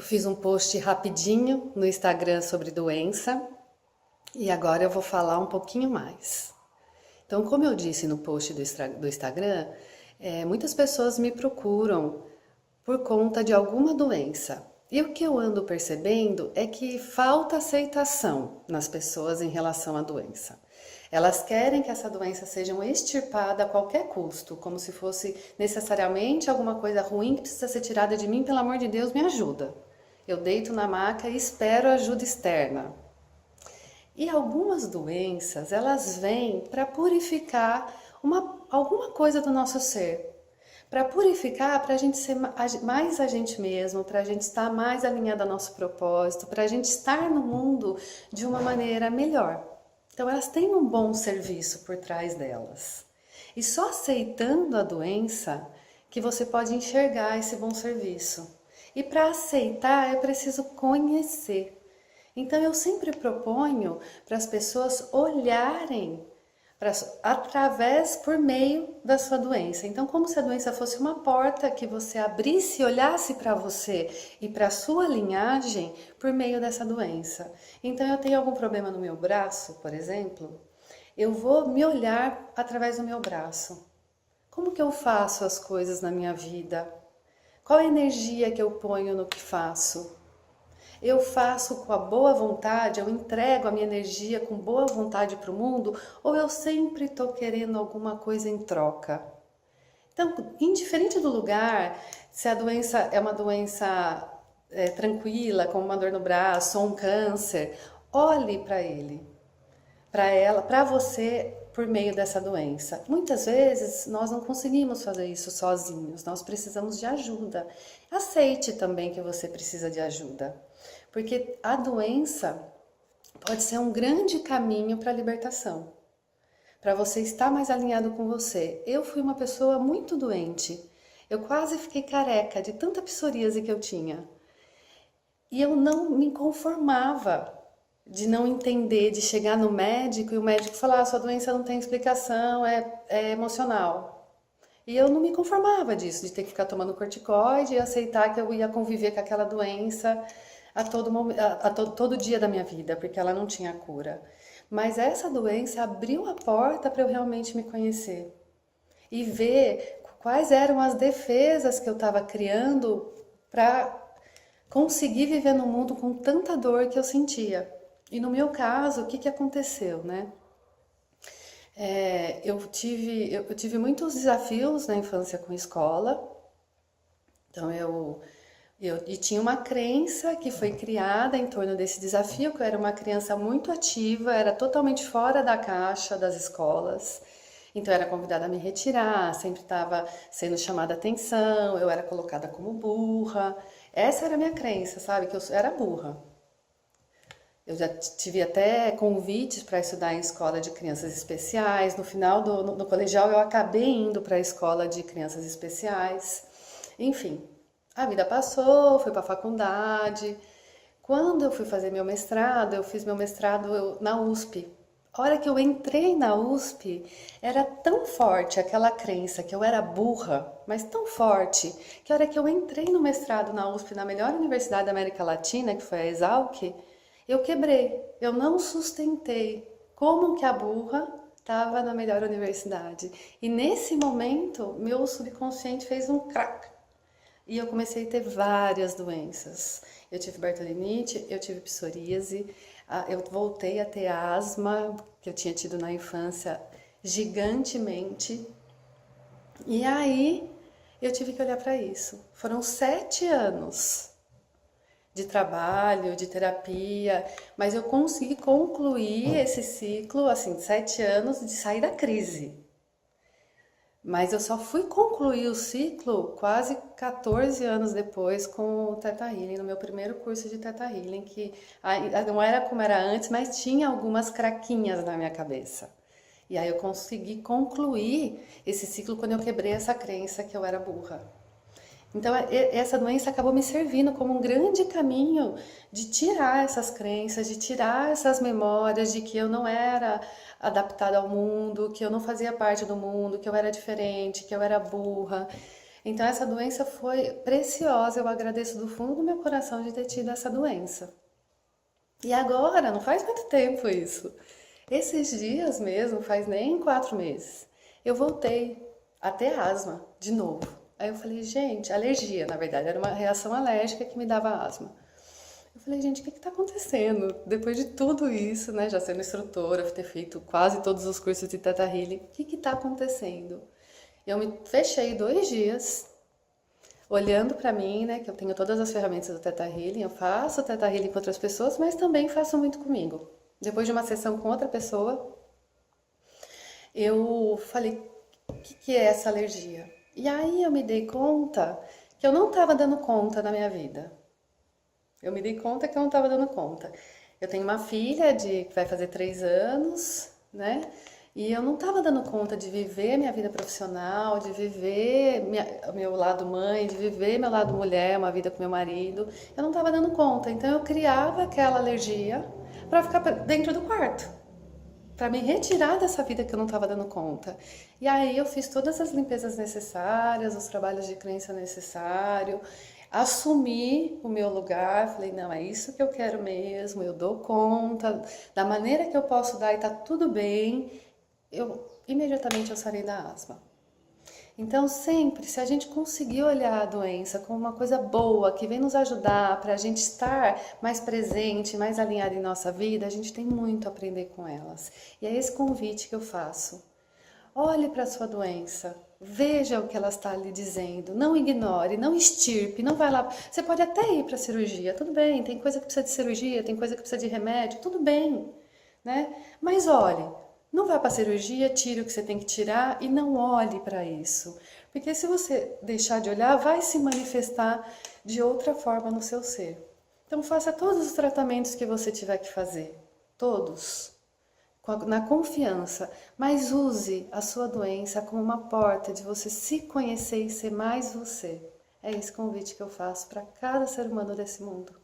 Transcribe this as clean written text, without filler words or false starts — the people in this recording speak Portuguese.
Eu fiz um post rapidinho no Instagram sobre doença e agora eu vou falar um pouquinho mais. Então, como eu disse no post do Instagram, muitas pessoas me procuram por conta de alguma doença. E o que eu ando percebendo é que falta aceitação nas pessoas em relação à doença. Elas querem que essa doença seja extirpada a qualquer custo, como se fosse necessariamente alguma coisa ruim que precisa ser tirada de mim, pelo amor de Deus, me ajuda. Eu deito na maca e espero ajuda externa. E algumas doenças, elas vêm para purificar alguma coisa do nosso ser. Para purificar, para a gente ser mais a gente mesmo, para a gente estar mais alinhado ao nosso propósito, para a gente estar no mundo de uma maneira melhor. Então elas têm um bom serviço por trás delas. E só aceitando a doença que você pode enxergar esse bom serviço. E para aceitar é preciso conhecer. Então eu sempre proponho para as pessoas olharem através, por meio da sua doença. Então, como se a doença fosse uma porta que você abrisse e olhasse para você e para a sua linhagem por meio dessa doença. Então, eu tenho algum problema no meu braço, por exemplo, eu vou me olhar através do meu braço. Como que eu faço as coisas na minha vida? Qual a energia que eu ponho no que faço? Eu faço com a boa vontade, eu entrego a minha energia com boa vontade para o mundo, ou eu sempre estou querendo alguma coisa em troca? Então, indiferente do lugar, se a doença é uma doença tranquila, como uma dor no braço ou um câncer, olhe para ele, para ela, para você por meio dessa doença. Muitas vezes nós não conseguimos fazer isso sozinhos, nós precisamos de ajuda. Aceite também que você precisa de ajuda, porque a doença pode ser um grande caminho para a libertação, para você estar mais alinhado com você. Eu fui uma pessoa muito doente, eu quase fiquei careca de tanta psoríase que eu tinha. E eu não me conformava de não entender, de chegar no médico e o médico falar: sua doença não tem explicação, é emocional. E eu não me conformava disso, de ter que ficar tomando corticoide e aceitar que eu ia conviver com aquela doença todo dia da minha vida, porque ela não tinha cura. Mas essa doença abriu a porta para eu realmente me conhecer e ver quais eram as defesas que eu estava criando para conseguir viver no mundo com tanta dor que eu sentia. E no meu caso, o que aconteceu, né? Eu tive muitos desafios na infância com escola. Então e tinha uma crença que foi criada em torno desse desafio, que eu era uma criança muito ativa, era totalmente fora da caixa das escolas. Então eu era convidada a me retirar, sempre estava sendo chamada a atenção, eu era colocada como burra. Essa era a minha crença, sabe? Que eu era burra. Eu já tive até convites para estudar em escola de crianças especiais. No final no colegial eu acabei indo para a escola de crianças especiais. Enfim, a vida passou, fui para a faculdade. Quando eu fui fazer meu mestrado, eu fiz meu mestrado na USP. A hora que eu entrei na USP, era tão forte aquela crença que eu era burra, mas tão forte, que a hora que eu entrei no mestrado na USP, na melhor universidade da América Latina, que foi a Exalc, eu quebrei, eu não sustentei como que a burra estava na melhor universidade. E nesse momento, meu subconsciente fez um crack. E eu comecei a ter várias doenças. Eu tive Bartholinite, eu tive psoríase, eu voltei a ter asma, que eu tinha tido na infância, gigantemente. E aí, eu tive que olhar para isso. Foram 7 anos de trabalho, de terapia, mas eu consegui concluir esse ciclo, assim, 7 anos de sair da crise. Mas eu só fui concluir o ciclo quase 14 anos depois com o Theta Healing, no meu primeiro curso de Theta Healing, que não era como era antes, mas tinha algumas craquinhas na minha cabeça. E aí eu consegui concluir esse ciclo quando eu quebrei essa crença que eu era burra. Então, essa doença acabou me servindo como um grande caminho de tirar essas crenças, de tirar essas memórias de que eu não era adaptada ao mundo, que eu não fazia parte do mundo, que eu era diferente, que eu era burra. Então essa doença foi preciosa, eu agradeço do fundo do meu coração de ter tido essa doença. E agora, não faz muito tempo isso. Esses dias mesmo, faz nem 4 meses, eu voltei a ter asma de novo. Aí eu falei, gente, alergia, na verdade, era uma reação alérgica que me dava asma. Eu falei, gente, o que está acontecendo? Depois de tudo isso, né, já sendo instrutora, ter feito quase todos os cursos de Theta Healing, o que está acontecendo? Eu me fechei 2 dias, olhando para mim, né, que eu tenho todas as ferramentas do Theta Healing, eu faço Theta Healing com outras pessoas, mas também faço muito comigo. Depois de uma sessão com outra pessoa, eu falei, o que é essa alergia? E aí eu me dei conta que eu não estava dando conta na minha vida. Eu me dei conta que eu não estava dando conta. Eu tenho uma filha que vai fazer 3 anos, né? E eu não estava dando conta de viver minha vida profissional, de viver meu lado mãe, de viver meu lado mulher, uma vida com meu marido. Eu não estava dando conta. Então eu criava aquela alergia para ficar dentro do quarto, para me retirar dessa vida que eu não estava dando conta. E aí eu fiz todas as limpezas necessárias, os trabalhos de crença necessários, assumi o meu lugar, falei, não, é isso que eu quero mesmo, eu dou conta, da maneira que eu posso dar e tá tudo bem, imediatamente eu sarei da asma. Então, sempre, se a gente conseguir olhar a doença como uma coisa boa, que vem nos ajudar para a gente estar mais presente, mais alinhado em nossa vida, a gente tem muito a aprender com elas. E é esse convite que eu faço. Olhe para a sua doença, veja o que ela está lhe dizendo, não ignore, não extirpe, não vai lá. Você pode até ir para a cirurgia, tudo bem, tem coisa que precisa de cirurgia, tem coisa que precisa de remédio, tudo bem, né? Mas olhe, não vá para a cirurgia, tire o que você tem que tirar e não olhe para isso. Porque se você deixar de olhar, vai se manifestar de outra forma no seu ser. Então faça todos os tratamentos que você tiver que fazer, todos, na confiança, mas use a sua doença como uma porta de você se conhecer e ser mais você. É esse convite que eu faço para cada ser humano desse mundo.